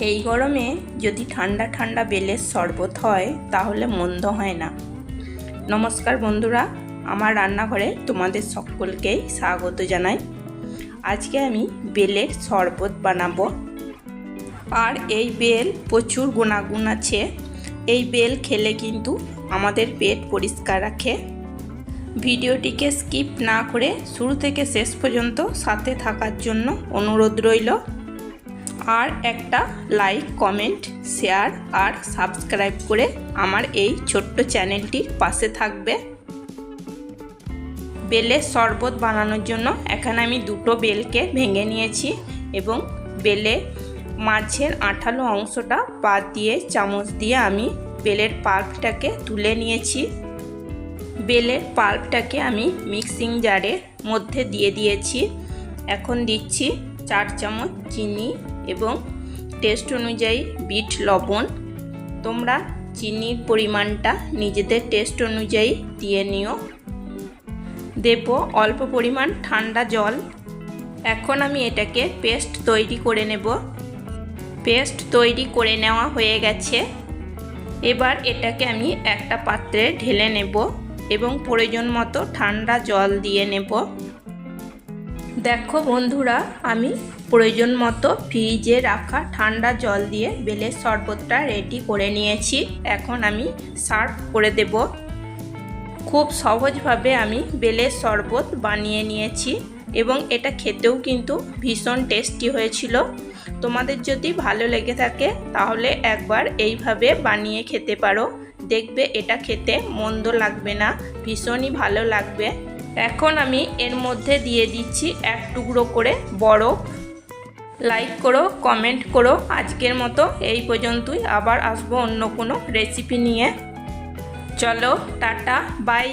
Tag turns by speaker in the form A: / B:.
A: এই গরমে যদি ঠান্ডা ঠান্ডা বেলের শরবত হয় তাহলে মন্দ হয় না। নমস্কার বন্ধুরা, আমার রান্নাঘরে তোমাদের সকলকেই স্বাগত জানাই। আজকে আমি বেলের শরবত বানাবো। আর এই বেল প্রচুর গুণাগুণ আছে। এই বেল খেলে কিন্তু আমাদের পেট পরিষ্কার রাখে। ভিডিওটিকে স্কিপ না করে শুরু থেকে শেষ পর্যন্ত সাথে থাকার জন্য অনুরোধ রইল। আর একটা লাইক, কমেন্ট, শেয়ার আর সাবস্ক্রাইব করে আমার এই ছোট্ট চ্যানেলটির পাশে থাকবে। বেলের শরবত বানানোর জন্য এখানে আমি দুটো বেলকে ভেঙে নিয়েছি এবং বেলে মাঝের আঠালো অংশটা বাদ দিয়ে চামচ দিয়ে আমি বেলের পাল্পটাকে তুলে নিয়েছি। বেলের পাল্পটাকে আমি মিক্সিং জারের মধ্যে দিয়ে দিয়েছি। এখন দিচ্ছি 4 চামচ চিনি এবং টেস্ট অনুযায়ী বিট লবণ। তোমরা চিনির পরিমাণটা নিজেদের টেস্ট অনুযায়ী দিয়ে নিও। দেব অল্প পরিমাণ ঠান্ডা জল। এখন আমি এটাকে পেস্ট তৈরি করে নেব। পেস্ট তৈরি করে নেওয়া হয়ে গেছে। এবার এটাকে আমি একটা পাত্রে ঢেলে নেব এবং প্রয়োজন মতো ঠান্ডা জল দিয়ে নেব। দেখো বন্ধুরা, আমি প্রয়োজন মতো ফ্রিজে রাখা ঠান্ডা জল দিয়ে বেলের শরবতটা রেডি করে নিয়েছি। এখন আমি সার্ভ করে দেব। খুব সহজভাবে আমি বেলের শরবত বানিয়ে নিয়েছি এবং এটা খেতেও কিন্তু ভীষণ টেস্টি হয়েছিল। তোমাদের যদি ভালো লেগে থাকে তাহলে একবার এইভাবে বানিয়ে খেতে পারো। দেখবে এটা খেতে মন্দ লাগবে না, ভীষণই ভালো লাগবে। এখন আমি এর মধ্যে দিয়ে দিচ্ছি 1 টুকরো করে বরফ। লাইক করো, কমেন্ট করো। আজকের মতো এই পর্যন্তই। আবার আসবো অন্য কোনো রেসিপি নিয়ে। চলো, টাটা, বাই।